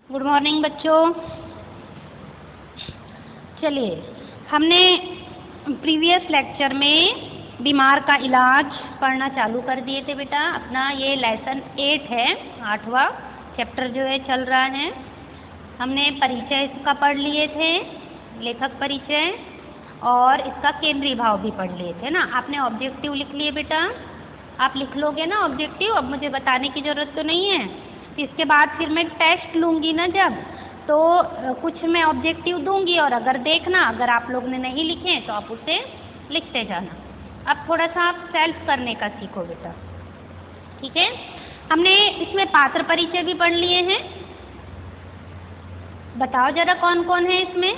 Good morning बच्चों। चलिए, हमने प्रीवियस लेक्चर में बीमार का इलाज पढ़ना चालू कर दिए थे बेटा। अपना ये लेसन 8 है, 8वां चैप्टर जो है चल रहा है। हमने परिचय इसका पढ़ लिए थे, लेखक परिचय, और इसका केंद्रीय भाव भी पढ़ लिए थे ना। आपने ऑब्जेक्टिव लिख लिए बेटा, आप लिख लोगे ना ऑब्जेक्टिव। अब मुझे बताने की ज़रूरत तो नहीं है। इसके बाद फिर मैं टेस्ट लूँगी ना जब, तो कुछ मैं ऑब्जेक्टिव दूँगी, और अगर देखना, अगर आप लोग ने नहीं लिखे तो आप उसे लिखते जाना। अब थोड़ा सा आप सेल्फ करने का सीखो बेटा, ठीक है। हमने इसमें पात्र परिचय भी पढ़ लिए हैं। बताओ जरा कौन कौन है इसमें,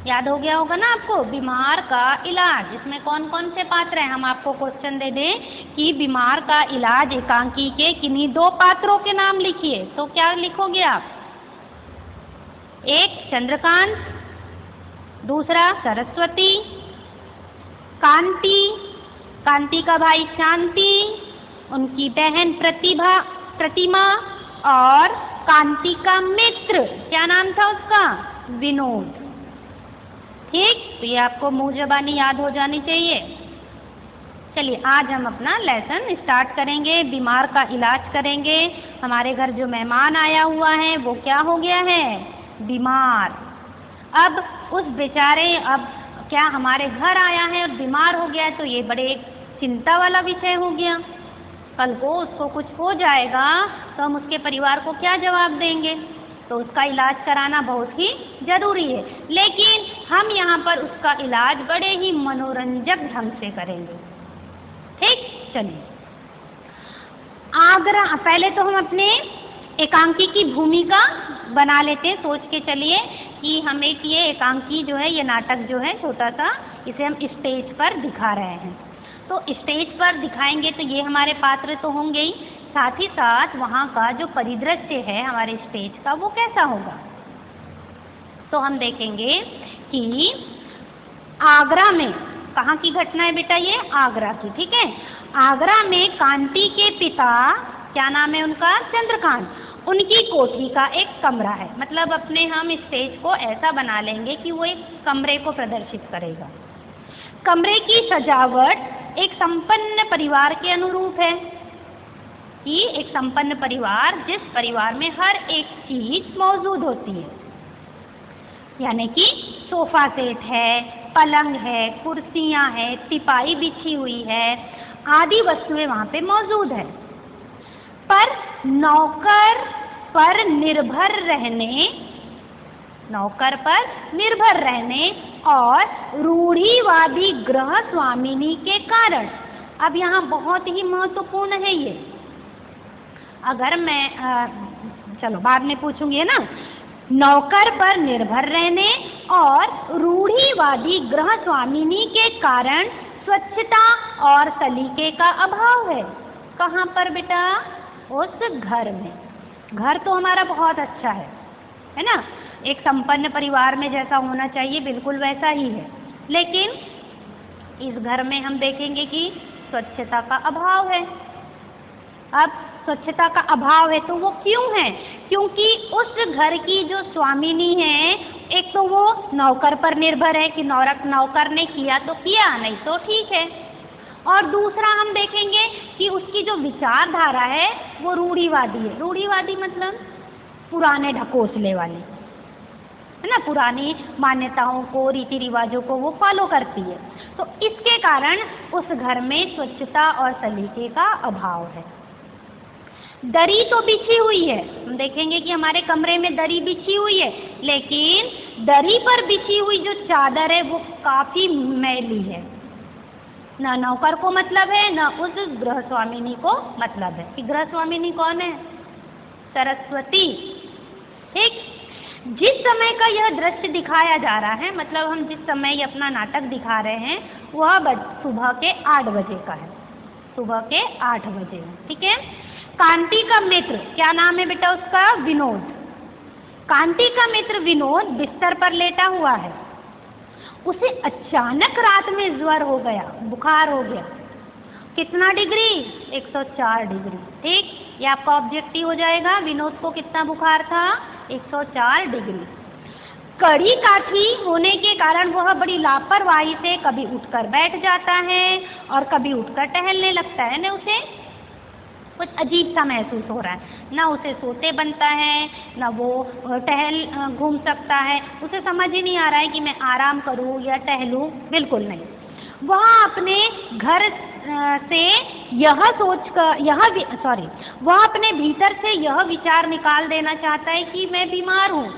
याद हो गया होगा ना आपको। बीमार का इलाज, इसमें कौन कौन से पात्र हैं। हम आपको क्वेश्चन दे दें कि बीमार का इलाज एकांकी के किन्हीं 2 पात्रों के नाम लिखिए, तो क्या लिखोगे आप। एक चंद्रकांत, दूसरा सरस्वती, कांति, कांति का भाई शांति, उनकी बहन प्रतिमा, और कांति का मित्र, क्या नाम था उसका, विनोद। ठीक, तो ये आपको मुँह ज़बानी याद हो जानी चाहिए। चलिए, आज हम अपना लेसन स्टार्ट करेंगे। बीमार का इलाज करेंगे। हमारे घर जो मेहमान आया हुआ है वो क्या हो गया है, बीमार। अब उस बेचारे, अब क्या हमारे घर आया है और बीमार हो गया है, तो ये बड़े चिंता वाला विषय हो गया। कल को उसको कुछ हो जाएगा तो हम उसके परिवार को क्या जवाब देंगे। तो उसका इलाज कराना बहुत ही ज़रूरी है, लेकिन हम यहाँ पर उसका इलाज बड़े ही मनोरंजक ढंग से करेंगे। ठीक, चलिए। आगरा, पहले तो हम अपने एकांकी की भूमिका बना लेते हैं। सोच के चलिए कि हम एक ये एकांकी जो है, ये नाटक जो है छोटा सा, इसे हम स्टेज पर दिखा रहे हैं। तो स्टेज पर दिखाएंगे तो ये हमारे पात्र तो होंगे ही, साथ ही साथ वहाँ का जो परिदृश्य है हमारे स्टेज का, वो कैसा होगा। तो हम देखेंगे कि आगरा में, कहाँ की घटना है बेटा, ये आगरा की, ठीक है। आगरा में कांति के पिता, क्या नाम है उनका, चंद्रकांत, उनकी कोठी का एक कमरा है। मतलब अपने हम स्टेज को ऐसा बना लेंगे कि वो एक कमरे को प्रदर्शित करेगा। कमरे की सजावट एक संपन्न परिवार के अनुरूप है, कि एक संपन्न परिवार, जिस परिवार में हर एक चीज मौजूद होती है, यानी कि सोफा सेट है, पलंग है, कुर्सियां हैं, तिपाई बिछी हुई है, आदि वस्तुएं वहाँ पे मौजूद है। पर नौकर पर निर्भर रहने और रूढ़िवादी गृह स्वामिनी के कारण, अब यहाँ बहुत ही महत्वपूर्ण है ये। अगर मैं चलो बाद में पूछूंगी, है ना। नौकर पर निर्भर रहने और रूढ़िवादी गृह स्वामिनी के कारण स्वच्छता और सलीके का अभाव है। कहाँ पर बेटा, उस घर में। घर तो हमारा बहुत अच्छा है ना। एक संपन्न परिवार में जैसा होना चाहिए बिल्कुल वैसा ही है, लेकिन इस घर में हम देखेंगे कि स्वच्छता का अभाव है। अब स्वच्छता का अभाव है तो वो क्यों है, क्योंकि उस घर की जो स्वामिनी है, एक तो वो नौकर पर निर्भर है कि नौकर ने किया तो किया, नहीं तो ठीक है। और दूसरा हम देखेंगे कि उसकी जो विचारधारा है वो रूढ़िवादी है। रूढ़िवादी मतलब पुराने ढकोसले वाली, है ना। पुरानी मान्यताओं को, रीति रिवाजों को वो फॉलो करती है। तो इसके कारण उस घर में स्वच्छता और सलीके का अभाव है। दरी तो बिछी हुई है, हम देखेंगे कि हमारे कमरे में दरी बिछी हुई है, लेकिन दरी पर बिछी हुई जो चादर है वो काफी मैली है। ना नौकर को मतलब है, ना उस गृह स्वामिनी को मतलब है। कि गृह स्वामिनी कौन है, सरस्वती। ठीक, जिस समय का यह दृश्य दिखाया जा रहा है, मतलब हम जिस समय ये अपना नाटक दिखा रहे हैं, वह सुबह के 8 बजे का है। सुबह के 8 बजे है, ठीक है। कांति का मित्र, क्या नाम है बेटा उसका, विनोद। कांति का मित्र विनोद बिस्तर पर लेटा हुआ है। उसे अचानक रात में ज्वर हो गया, बुखार हो गया। कितना डिग्री, 104 डिग्री। ठीक, ये आपका ऑब्जेक्टिव हो जाएगा। विनोद को कितना बुखार था? 104 डिग्री। कड़ी काठी होने के कारण वह बड़ी लापरवाही से कभी उठकर बैठ जाता है और कभी उठकर टहलने लगता है। ना उसे कुछ अजीब सा महसूस हो रहा है, ना उसे सोते बनता है, ना वो टहल घूम सकता है। उसे समझ ही नहीं आ रहा है कि मैं आराम करूं या टहलूं, बिल्कुल नहीं। वह अपने घर से वह अपने भीतर से यह विचार निकाल देना चाहता है कि मैं बीमार हूँ।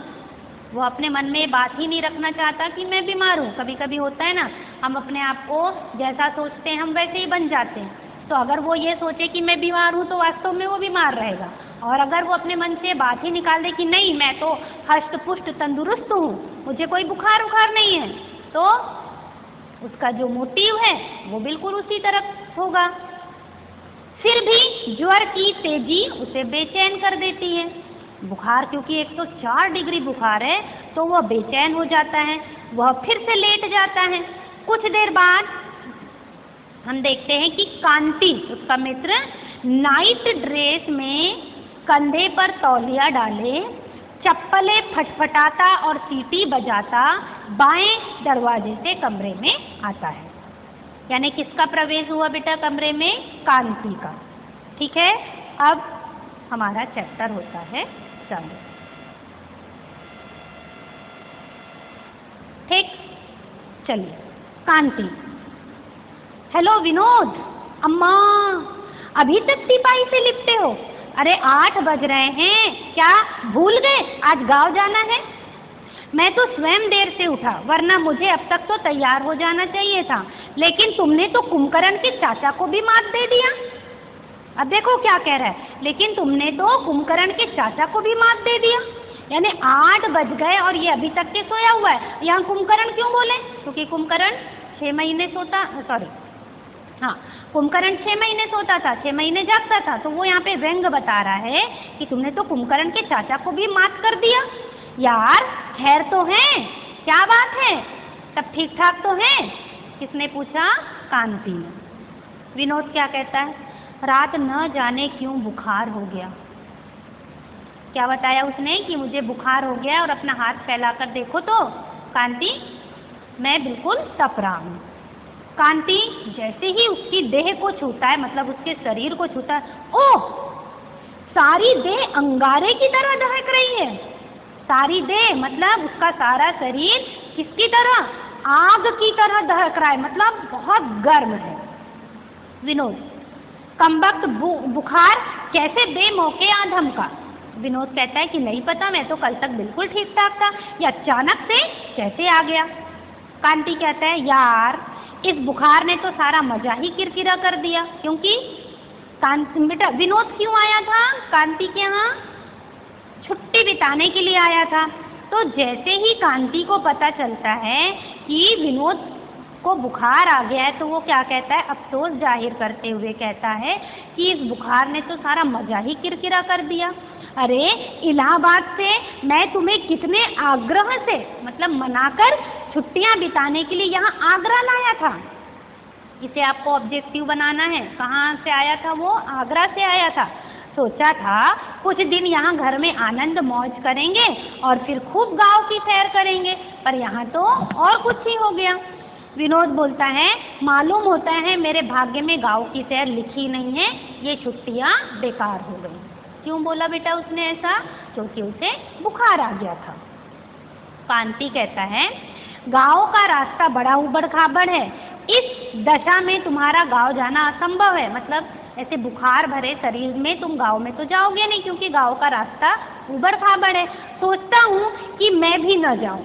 वो अपने मन में बात ही नहीं रखना चाहता कि मैं बीमार हूँ। कभी कभी होता है ना, हम अपने आप को जैसा सोचते हैं हम वैसे ही बन जाते हैं। तो अगर वो ये सोचे कि मैं बीमार हूँ तो वास्तव में वो बीमार रहेगा। और अगर वो अपने मन से बात ही निकाल दे कि नहीं मैं तो हष्ट पुष्ट तंदुरुस्त हूँ, मुझे कोई बुखार उखार नहीं है, तो उसका जो मोटिव है वो बिल्कुल उसी तरफ होगा। फिर भी ज्वर की तेजी उसे बेचैन कर देती है। बुखार क्योंकि 104 डिग्री बुखार है तो वह बेचैन हो जाता है, वह फिर से लेट जाता है। कुछ देर बाद हम देखते हैं कि कांति उसका मित्र नाइट ड्रेस में कंधे पर तौलिया डाले, चप्पलें फटफटाता और सीटी बजाता बाएं दरवाजे से कमरे में आता है। यानी किसका प्रवेश हुआ बेटा कमरे में? कांति का। ठीक है, अब हमारा चैप्टर होता है चालू। ठीक, चलिए। कांति, हेलो विनोद, अम्मा अभी तक टिपाई से लिपटे हो? अरे 8 बज रहे हैं, क्या भूल गए आज गांव जाना है? मैं तो स्वयं देर से उठा, वरना मुझे अब तक तो तैयार हो जाना चाहिए था, लेकिन तुमने तो कुंभकर्ण के चाचा को भी मात दे दिया। अब देखो क्या कह रहा है, लेकिन तुमने तो कुंभकर्ण के चाचा को भी मात दे दिया। यानी 8 बज गए और ये अभी तक के सोया हुआ है। यहाँ कुंभकर्ण क्यों बोले? क्योंकि कुंभकर्ण 6 महीने सोता, कुंभकर्ण 6 महीने सोता था, 6 महीने जागता था। तो वो यहाँ पे व्यंग बता रहा है कि तुमने तो कुंभकर्ण के चाचा को भी मात कर दिया। यार खैर तो है, क्या बात है, सब ठीक ठाक तो है? किसने पूछा? कांति ने। विनोद क्या कहता है? रात न जाने क्यों बुखार हो गया। क्या बताया उसने? कि मुझे बुखार हो गया और अपना हाथ फैलाकर देखो तो कांति मैं बिल्कुल तप रहा हूँ। कांति जैसे ही उसकी देह को छूता है, मतलब उसके शरीर को छूता है, ओह सारी देह अंगारे की तरह दहक रही है। सारी देह मतलब उसका सारा शरीर किसकी तरह? आग की तरह दहक रहा है, मतलब बहुत गर्म है। विनोद, कमबख्त बुखार कैसे बेमौके आ धमका? विनोद कहता है कि नहीं पता, मैं तो कल तक बिल्कुल ठीक ठाक था, ये अचानक से कैसे आ गया? कांति कहता है यार इस बुखार ने तो सारा मजा ही किरकिरा कर दिया। क्योंकि बेटा विनोद क्यों आया था कांति के यहाँ? छुट्टी बिताने के लिए आया था। तो जैसे ही कांति को पता चलता है कि विनोद को बुखार आ गया है तो वो क्या कहता है? अफसोस जाहिर करते हुए कहता है कि इस बुखार ने तो सारा मजा ही किरकिरा कर दिया। अरे इलाहाबाद से मैं तुम्हें कितने आग्रह से, मतलब मनाकर छुट्टियां बिताने के लिए यहाँ आगरा लाया था। इसे आपको ऑब्जेक्टिव बनाना है। कहाँ से आया था वो? आगरा से आया था। सोचा था कुछ दिन यहाँ घर में आनंद मौज करेंगे और फिर खूब गांव की सैर करेंगे, पर यहाँ तो और कुछ ही हो गया। विनोद बोलता है मालूम होता है मेरे भाग्य में गांव की सैर लिखी नहीं है, ये छुट्टियाँ बेकार हो गई। क्यों बोला बेटा उसने ऐसा? क्योंकि उसे बुखार आ गया था। कांति कहता है गांव का रास्ता बड़ा उबड़ खाबड़ है, इस दशा में तुम्हारा गांव जाना असंभव है। मतलब ऐसे बुखार भरे शरीर में तुम गांव में तो जाओगे नहीं, क्योंकि गांव का रास्ता उबड़ खाबड़ है। सोचता हूँ कि मैं भी न जाऊँ,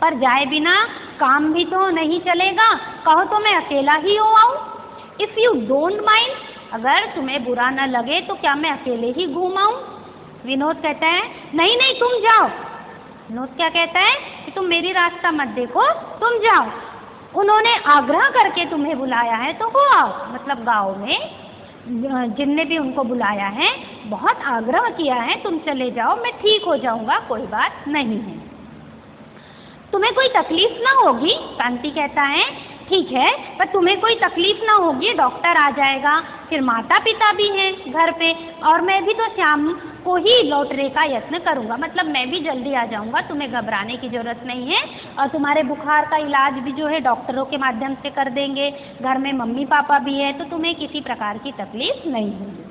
पर जाए बिना काम भी तो नहीं चलेगा, कहो तो मैं अकेला ही हो आऊँ। इफ़ यू डोंट माइंड, अगर तुम्हें बुरा न लगे तो क्या मैं अकेले ही घूम आऊँ? विनोद कहता है नहीं नहीं तुम जाओ। विनोद क्या कहता है कि तुम मेरी रास्ता मत देखो, तुम जाओ। उन्होंने आग्रह करके तुम्हें बुलाया है तो हो आओ। मतलब गाँव में जिनने भी उनको बुलाया है बहुत आग्रह किया है, तुम चले जाओ, मैं ठीक हो जाऊँगा, कोई बात नहीं है, तुम्हें कोई तकलीफ ना होगी। कांति कहता है ठीक है, पर तुम्हें कोई तकलीफ ना होगी, डॉक्टर आ जाएगा, फिर माता पिता भी हैं घर पे, और मैं भी तो शाम को ही लौटने का यत्न करूँगा, मतलब मैं भी जल्दी आ जाऊँगा, तुम्हें घबराने की ज़रूरत नहीं है। और तुम्हारे बुखार का इलाज भी जो है डॉक्टरों के माध्यम से कर देंगे, घर में मम्मी पापा भी है, तो तुम्हें किसी प्रकार की तकलीफ नहीं होगी।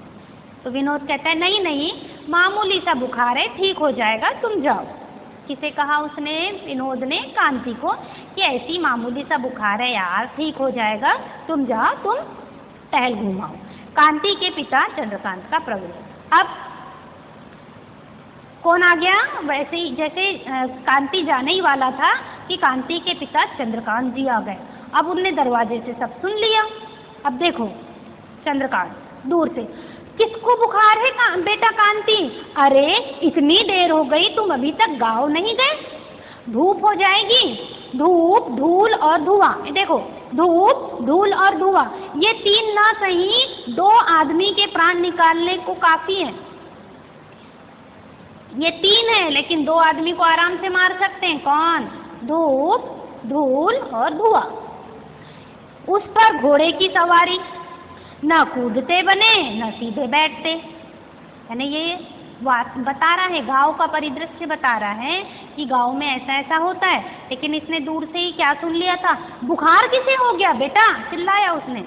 तो विनोद कहता है नहीं नहीं, मामूली सा बुखार है, ठीक हो जाएगा, तुम जाओ। किसे कहा उसने? विनोद ने कांति को, कि ऐसी मामूली सा बुखार है यार, ठीक हो जाएगा, तुम जाओ, तुम टहल घूमाओ। कांति के पिता चंद्रकांत का प्रवेश। अब कौन आ गया? वैसे ही जैसे कांति जाने ही वाला था कि कांति के पिता चंद्रकांत जी आ गए। अब उनने दरवाजे से सब सुन लिया। अब देखो चंद्रकांत दूर से, किसको बुखार है बेटा कांति? अरे इतनी देर हो गई, तुम अभी तक गाँव नहीं गए? धूप हो जाएगी, धूप, धूल और धुआं। देखो धूप, धूल और धुआं, ये तीन ना सही 2 आदमी के प्राण निकालने को काफी है। ये 3 है लेकिन 2 आदमी को आराम से मार सकते हैं। कौन? धूप, धूल और धुआं। उस पर घोड़े की सवारी, न कूदते बने न सीधे बैठते। यानी ये बता रहा है, गांव का परिदृश्य बता रहा है कि गांव में ऐसा ऐसा होता है। लेकिन इसने दूर से ही क्या सुन लिया था? बुखार किसे हो गया बेटा? चिल्लाया उसने,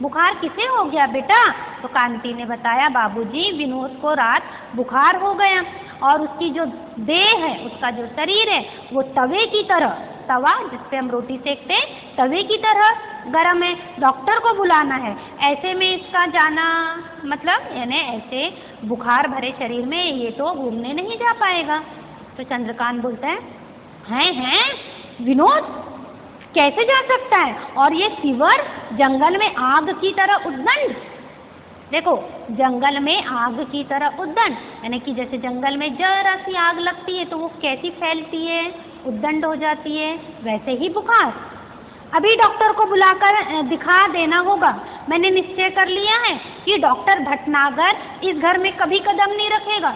बुखार किसे हो गया बेटा? तो कांति ने बताया, बाबूजी विनोद को रात बुखार हो गया और उसकी जो देह है, उसका जो शरीर है वो तवे की तरह, तवा जिस पे हम रोटी सेकते हैं, तवे की तरह गर्म है, डॉक्टर को बुलाना है। ऐसे में इसका जाना मतलब यानी ऐसे बुखार भरे शरीर में ये तो घूमने नहीं जा पाएगा। तो चंद्रकांत बोलता है विनोद कैसे जा सकता है? और ये शिवर जंगल में आग की तरह उद्दंड। देखो जंगल में आग की तरह उद्दंड, यानी कि जैसे जंगल में जरा सी आग लगती है तो वो कैसी फैलती है, उद्दंड हो जाती है, वैसे ही बुखार। अभी डॉक्टर को बुलाकर दिखा देना होगा। मैंने निश्चय कर लिया है कि डॉक्टर भटनागर इस घर में कभी कदम नहीं रखेगा।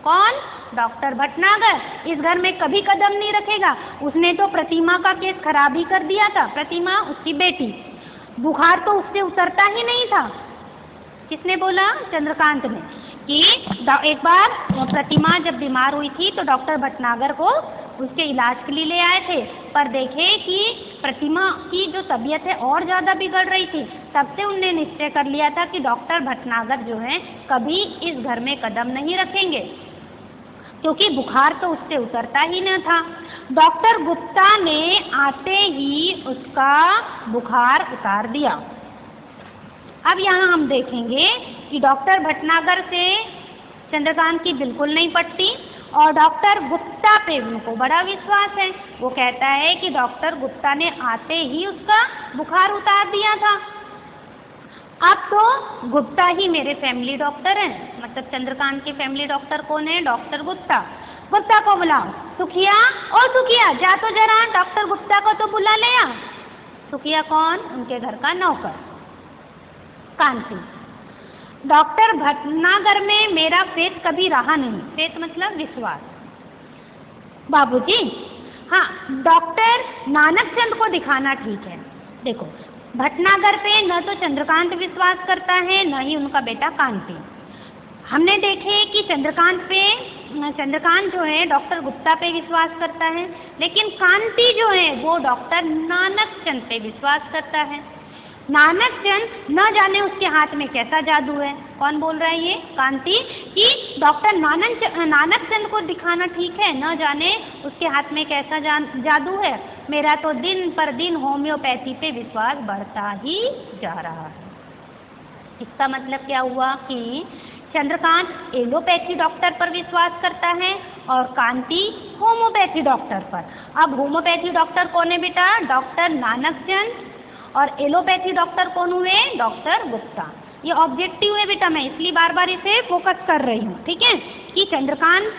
कौन? डॉक्टर भटनागर इस घर में कभी कदम नहीं रखेगा। उसने तो प्रतिमा का केस खराब ही कर दिया था। प्रतिमा उसकी बेटी, बुखार तो उससे उतरता ही नहीं था। किसने बोला? चंद्रकांत ने, कि एक बार प्रतिमा जब बीमार हुई थी तो डॉक्टर भटनागर को उसके इलाज के लिए ले आए थे, पर देखे कि प्रतिमा की जो तबीयत है और ज़्यादा बिगड़ रही थी। तब से उनने निश्चय कर लिया था कि डॉक्टर भटनागर जो है कभी इस घर में कदम नहीं रखेंगे, क्योंकि बुखार तो उससे उतरता ही न था। डॉक्टर गुप्ता ने आते ही उसका बुखार उतार दिया। अब यहाँ हम देखेंगे कि डॉक्टर भटनागर से चंद्रकांत की बिल्कुल नहीं पटती और डॉक्टर गुप्ता पे उनको बड़ा विश्वास है। वो कहता है कि डॉक्टर गुप्ता ने आते ही उसका बुखार उतार दिया था। अब तो गुप्ता ही मेरे फैमिली डॉक्टर हैं, मतलब चंद्रकांत के फैमिली डॉक्टर कौन है? डॉक्टर गुप्ता। गुप्ता को बुलाओ। सुखिया, ओ सुखिया जा तो जरा डॉक्टर गुप्ता को तो बुला ले आ। सुखिया कौन? उनके घर का नौकर। कांति, डॉक्टर भटनागर में मेरा फेथ कभी रहा नहीं। फेथ मतलब विश्वास। बाबूजी, हाँ डॉक्टर नानकचंद को दिखाना ठीक है। देखो भटनागर पे न तो चंद्रकांत विश्वास करता है न ही उनका बेटा कांति। हमने देखे कि चंद्रकांत जो है डॉक्टर गुप्ता पे विश्वास करता है, लेकिन कांति जो है वो डॉक्टर नानकचंद पे विश्वास करता है। नानकचंद न जाने उसके हाथ में कैसा जादू है। कौन बोल रहा है? ये कांति, कि डॉक्टर नानकचंद को दिखाना ठीक है, न जाने उसके हाथ में कैसा जादू है। मेरा तो दिन पर दिन होम्योपैथी पे विश्वास बढ़ता ही जा रहा है। इसका मतलब क्या हुआ कि चंद्रकांत एलोपैथी डॉक्टर पर विश्वास करता है और कांति होम्योपैथी डॉक्टर पर। अब होम्योपैथी डॉक्टर कौन है बेटा? डॉक्टर नानकचंद। और एलोपैथी डॉक्टर कौन हुए? डॉक्टर गुप्ता। ये ऑब्जेक्टिव है बेटा, मैं इसलिए बार बार इसे फोकस कर रही हूँ, ठीक है, कि चंद्रकांत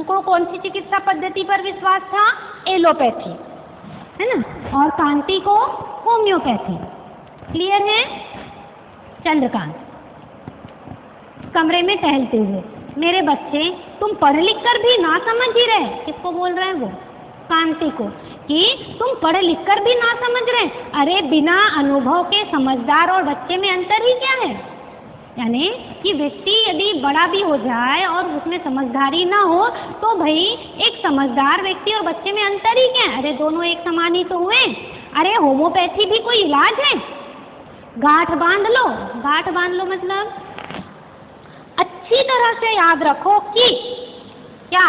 को कौन सी चिकित्सा पद्धति पर विश्वास था? एलोपैथी, है ना, और कांति को होम्योपैथी। क्लियर है? चंद्रकांत कमरे में टहलते हुए, मेरे बच्चे तुम पढ़ लिख कर भी ना समझ ही रहे। किसको बोल रहे हैं वो? कांति को, कि तुम पढ़ लिख कर भी ना समझ रहे। अरे बिना अनुभव के समझदार और बच्चे में अंतर ही क्या है? यानी कि व्यक्ति यदि बड़ा भी हो जाए और उसमें समझदारी ना हो तो भाई एक समझदार व्यक्ति और बच्चे में अंतर ही क्या है? अरे दोनों एक समान ही तो हुए। अरे होम्योपैथी भी कोई इलाज है? गांठ बांध लो। गांठ बांध लो मतलब अच्छी तरह से याद रखो कि क्या?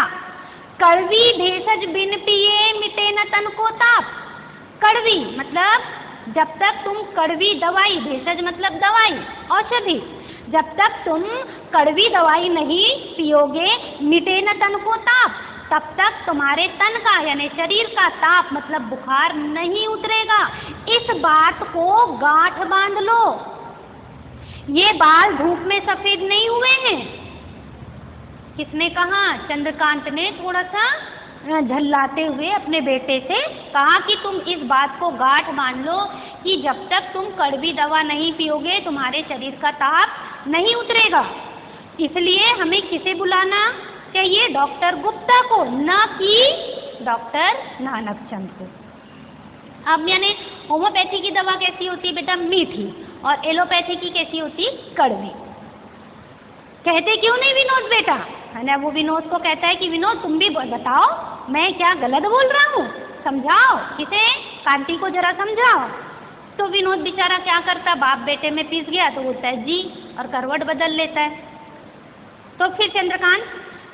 कड़वी भेषज बिन पिए मिटे न तन को ताप। कड़वी मतलब जब तक तुम कड़वी दवाई, भेषज मतलब दवाई, औषधि, जब तक तुम कड़वी दवाई नहीं पियोगे मिटे न तन को ताप, तब तक तुम्हारे तन का यानी शरीर का ताप मतलब बुखार नहीं उतरेगा। इस बात को गांठ बांध लो। ये बाल धूप में सफेद नहीं हुए हैं। किसने कहा? चंद्रकांत ने थोड़ा सा झल्लाते हुए अपने बेटे से कहा कि तुम इस बात को गांठ बांध लो कि जब तक तुम कड़वी दवा नहीं पियोगे तुम्हारे शरीर का ताप नहीं उतरेगा। इसलिए हमें किसे बुलाना चाहिए? डॉक्टर गुप्ता को, न कि डॉक्टर नानकचंद को। अब यानी होम्योपैथी की दवा कैसी होती है बेटा? मीठी। और एलोपैथी की कैसी होती? कड़वी। कहते क्यों नहीं विनोद बेटा? है ना, वो विनोद को कहता है कि विनोद तुम भी बताओ मैं क्या गलत बोल रहा हूँ, समझाओ। किसे? कांति को जरा समझाओ। तो विनोद बेचारा क्या करता? बाप बेटे में पिस गया तो बोलता है जी और करवट बदल लेता है। तो फिर चंद्रकांत,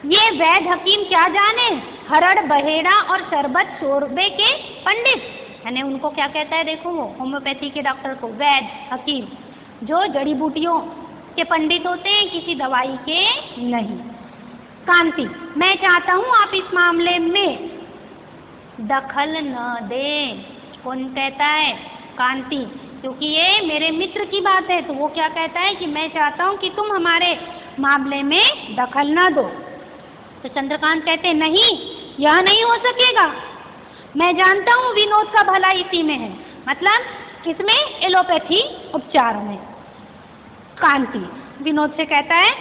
ये वैद्य हकीम क्या जाने, हरड़ बहेड़ा और शरबत शोरबे के पंडित। यानी उनको क्या कहता है? देखो वो होम्योपैथी के डॉक्टर को वैद्य हकीम, जो जड़ी बूटियों के पंडित होते हैं, किसी दवाई के नहीं। कांति, मैं चाहता हूँ आप इस मामले में दखल न दें। कौन कहता है? कांति। क्योंकि ये मेरे मित्र की बात है तो वो क्या कहता है कि मैं चाहता हूँ कि तुम हमारे मामले में दखल न दो। तो चंद्रकांत कहते नहीं, यह नहीं हो सकेगा। मैं जानता हूँ विनोद का भला इसी में है, मतलब किसमें? एलोपैथी उपचार में। कांति विनोद से कहता है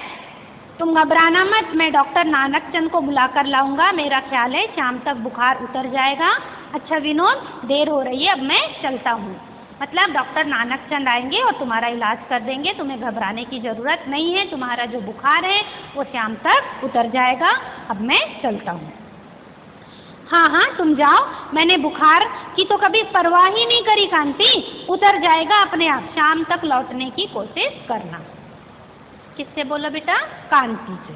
तुम घबराना मत, मैं डॉक्टर नानकचंद को बुलाकर लाऊंगा। मेरा ख्याल है शाम तक बुखार उतर जाएगा। अच्छा विनोद, देर हो रही है, अब मैं चलता हूँ। मतलब डॉक्टर नानकचंद आएंगे और तुम्हारा इलाज कर देंगे, तुम्हें घबराने की ज़रूरत नहीं है। तुम्हारा जो बुखार है वो शाम तक उतर जाएगा। अब मैं चलता हूँ। हाँ हाँ तुम जाओ, मैंने बुखार की तो कभी परवाह ही नहीं करी कांति, उतर जाएगा अपने आप। शाम तक लौटने की कोशिश करना। किससे बोला बेटा? कांति से।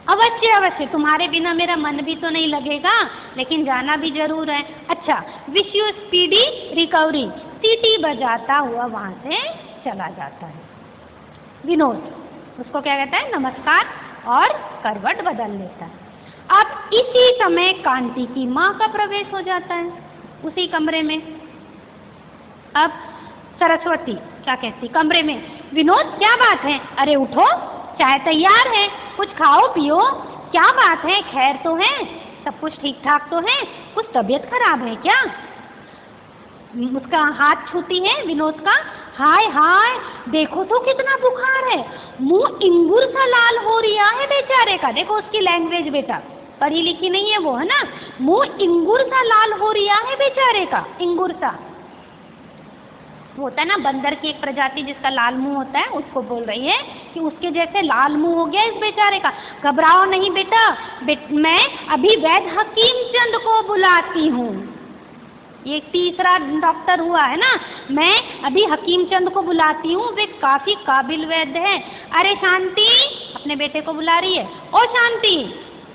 अवश्य अवश्य, तुम्हारे बिना मेरा मन भी तो नहीं लगेगा, लेकिन जाना भी जरूर है। अच्छा, विश यू स्पीडी रिकवरी। सीटी बजाता हुआ वहाँ से चला जाता है। विनोद उसको क्या कहता है? नमस्कार, और करवट बदल लेता है। अब इसी समय कांति की माँ का प्रवेश हो जाता है उसी कमरे में। अब सरस्वती क्या कहती कमरे में? विनोद क्या बात है? अरे उठो, चाय तैयार है, कुछ खाओ पियो। क्या बात है? खैर तो है? सब कुछ ठीक ठाक तो है? कुछ तबीयत खराब है क्या? उसका हाथ छूती है विनोद का। हाय हाय, देखो तो कितना बुखार है, मुंह इंगुर सा लाल हो रहा है बेचारे का। देखो उसकी लैंग्वेज बेटा, पढ़ी लिखी नहीं है वो, है ना। मुंह इंगुर सा लाल हो रहा है बेचारे का। इंगुर सा होता है ना बंदर की एक प्रजाति जिसका लाल मुंह होता है, उसको बोल रही है कि उसके जैसे लाल मुंह हो गया इस बेचारे का। घबराओ नहीं बेटा, मैं अभी वैद्य हकीम चंद को बुलाती हूँ। ये तीसरा डॉक्टर हुआ है ना। मैं अभी हकीम चंद को बुलाती हूँ, वे काफी काबिल वैद्य हैं। अरे शांति, अपने बेटे को बुला रही है। ओ शांति,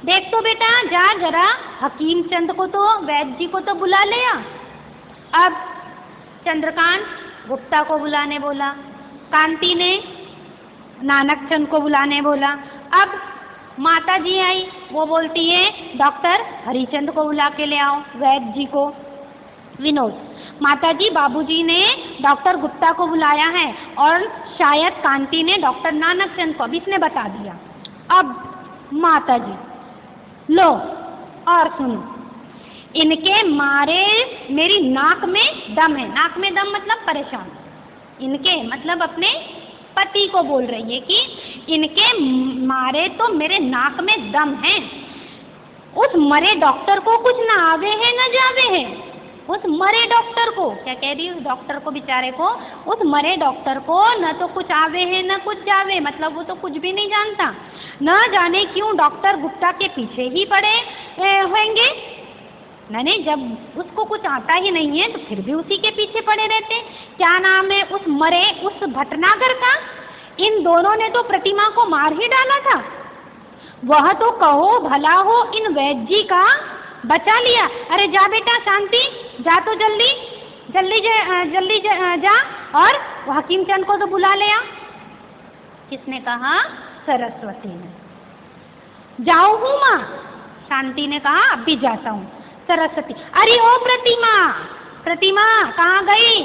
देख तो बेटा, जा जरा हकीम चंद को तो, वैद्य जी को तो बुला ले आ। अब चंद्रकांत गुप्ता को बुलाने बोला, कांति ने नानकचंद को बुलाने बोला। अब माता जी आई, वो बोलती है डॉक्टर हरिचंद को बुला के ले आओ, वैद्य जी को। विनोद, माताजी बाबूजी ने डॉक्टर गुप्ता को बुलाया है और शायद कांति ने डॉक्टर नानकचंद को। अब इसने बता दिया। अब माताजी, लो और सुनो, इनके मारे मेरी नाक में दम है। नाक में दम मतलब परेशान। इनके मतलब अपने पति को बोल रही है कि इनके मारे तो मेरे नाक में दम है। उस मरे डॉक्टर को कुछ ना आवे है ना जावे है। उस मरे डॉक्टर को, क्या कह रही हूँ, डॉक्टर को बेचारे को, उस मरे डॉक्टर को न तो कुछ आवे है न कुछ जावे, मतलब वो तो कुछ भी नहीं जानता। न जाने क्यों डॉक्टर गुप्ता के पीछे ही पड़े होंगे। नहीं, जब उसको कुछ आता ही नहीं है तो फिर भी उसी के पीछे पड़े रहते। क्या नाम है उस मरे, उस भटनागर का? इन दोनों ने तो प्रतिमा को मार ही डाला था। वह तो कहो भला हो इन वैद्य जी का बचा लिया। अरे जा बेटा शांति, जा तो जल्दी जल्दी जल्दी जा और हकीम चंद को तो बुला ले आ। किसने कहा? सरस्वती ने। जाओ हूँ माँ, शांति ने कहा अब भी जाता हूँ। सरस्वती, अरे ओ प्रतिमा, प्रतिमा कहाँ गई?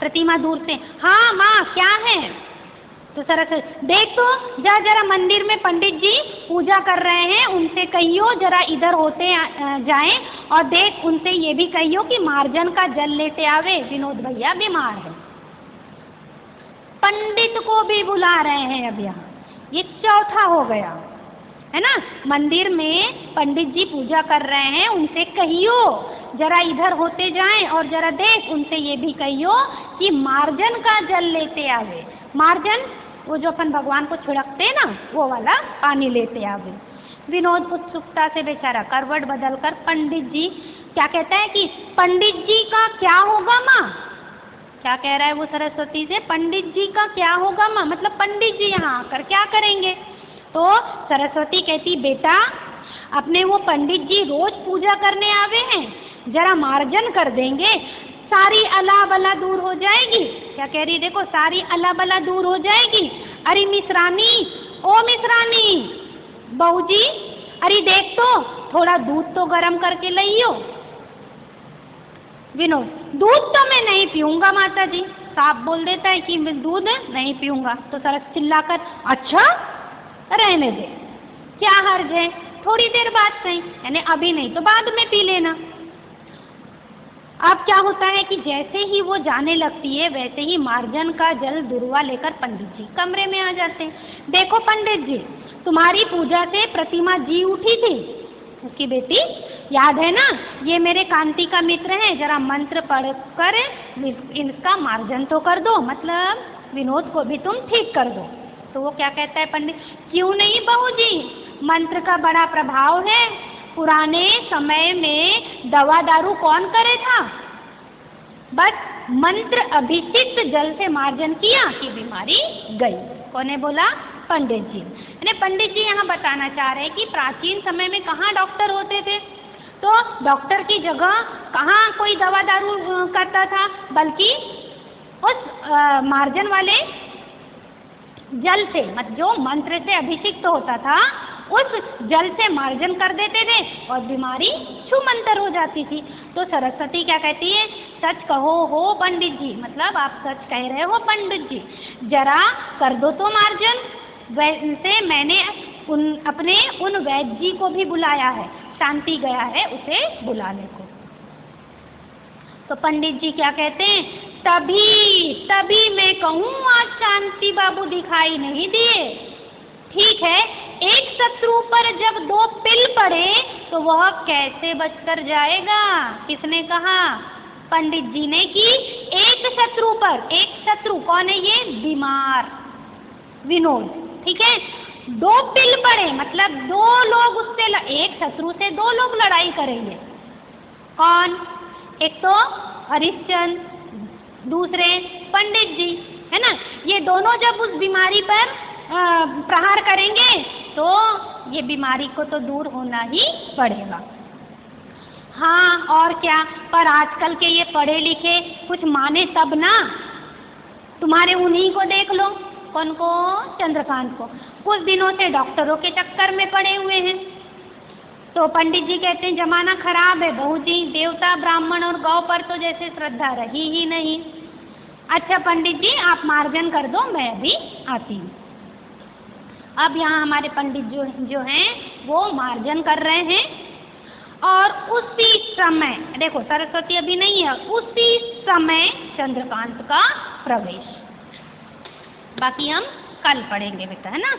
प्रतिमा दूर से, हाँ माँ क्या है? तो सरस्वती, देख तो जा जरा मंदिर में पंडित जी पूजा कर रहे हैं, उनसे कहियो जरा इधर होते जाएं और देख उनसे ये भी कहियो कि मार्जन का जल लेते आवे, विनोद भैया बीमार है। पंडित को भी बुला रहे हैं अब यहाँ, ये चौथा हो गया है ना। मंदिर में पंडित जी पूजा कर रहे हैं, उनसे कहियो जरा इधर होते जाएं और जरा देख उनसे ये भी कहियो कि मार्जन का जल लेते आवे। मार्जन वो जो अपन भगवान को छिड़कते हैं ना, वो वाला पानी लेते आवे। विनोद उत्सुकता से बेचारा करवट बदलकर पंडित जी क्या कहता है कि पंडित जी का क्या होगा माँ? क्या कह रहा है वो सरस्वती से? पंडित जी का क्या होगा माँ, मतलब पंडित जी यहाँ आकर क्या करेंगे? तो सरस्वती कहती बेटा अपने वो पंडित जी रोज पूजा करने आवे हैं, जरा मार्जन कर देंगे, सारी अला बला दूर हो जाएगी। क्या कह रही? देखो सारी अला बला दूर हो जाएगी। अरे मिश्रानी, ओ मिश्रानी, बहू जी, अरे देख तो थोड़ा दूध तो गर्म करके लाइयो। विनोद, दूध तो मैं नहीं पीऊंगा माता जी, साफ बोल देता है कि मैं दूध नहीं पीऊंगा। तो सरस चिल्लाकर, अच्छा रहने दे, क्या हर्ज है, थोड़ी देर बाद सही, यानी अभी नहीं तो बाद में पी लेना। अब क्या होता है कि जैसे ही वो जाने लगती है वैसे ही मार्जन का जल दुर्वा लेकर पंडित जी कमरे में आ जाते हैं। देखो पंडित जी, तुम्हारी पूजा से प्रतिमा जी उठी थी, उसकी बेटी, याद है ना? ये मेरे कांति का मित्र है, जरा मंत्र पढ़कर इसका मार्जन तो कर दो, मतलब विनोद को भी तुम ठीक कर दो। तो वो क्या कहता है पंडित, क्यों नहीं बहू जी, मंत्र का बड़ा प्रभाव है। पुराने समय में दवा दारू कौन करे था? बस मंत्र अभिषिक्त जल से मार्जन किया कि बीमारी गई। कौन बोला? पंडित जी। यानी पंडित जी यहाँ बताना चाह रहे हैं कि प्राचीन समय में कहाँ डॉक्टर होते थे, तो डॉक्टर की जगह कहाँ कोई दवा दारू करता था, बल्कि उस मार्जन वाले जल से, मतलब जो मंत्र से अभिषिक्त होता था, उस जल से मार्जन कर देते थे और बीमारी छूमंतर हो जाती थी। तो सरस्वती क्या कहती है? सच कहो हो पंडित जी, मतलब आप सच कह रहे हो पंडित जी, जरा कर दो तो मार्जन। वैसे मैंने अपने उन वैद्य जी को भी बुलाया है, शांति गया है उसे बुलाने को। तो पंडित जी क्या कहते हैं? तभी मैं कहूँ आज शांति बाबू दिखाई नहीं दिए। ठीक है, एक शत्रु पर जब दो पिल पड़े तो वह कैसे बचकर जाएगा? किसने कहा? पंडित जी ने। कि एक शत्रु पर, एक शत्रु कौन है? ये बीमार विनोद, ठीक है, दो पिल पड़े, मतलब दो लोग उससे एक शत्रु से दो लोग लड़ाई करेंगे। कौन? एक तो हरिश्चंद्र, दूसरे पंडित जी, है ना। ये दोनों जब उस बीमारी पर प्रहार करेंगे तो ये बीमारी को तो दूर होना ही पड़ेगा। हाँ और क्या, पर आजकल के ये पढ़े लिखे कुछ माने तब ना। तुम्हारे उन्हीं को देख लो, कौन को? चंद्रकांत को। कुछ दिनों से डॉक्टरों के चक्कर में पड़े हुए हैं। तो पंडित जी कहते हैं जमाना खराब है बहू जी, देवता ब्राह्मण और गौ पर तो जैसे श्रद्धा रही ही नहीं। अच्छा पंडित जी आप मार्जन कर दो, मैं अभी आती हूँ। अब यहाँ हमारे पंडित जो हैं वो मार्जन कर रहे हैं और उसी समय, देखो सरस्वती अभी नहीं है, उसी समय चंद्रकांत का प्रवेश। बाकी हम कल पढ़ेंगे बेटा, है ना।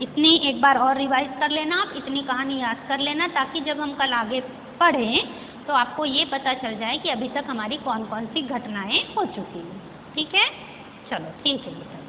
इतनी एक बार और रिवाइज कर लेना आप, इतनी कहानी याद कर लेना, ताकि जब हम कल आगे पढ़ें तो आपको ये पता चल जाए कि अभी तक हमारी कौन कौन सी घटनाएं हो चुकी हैं। ठीक है, चलो ठीक है बेटा।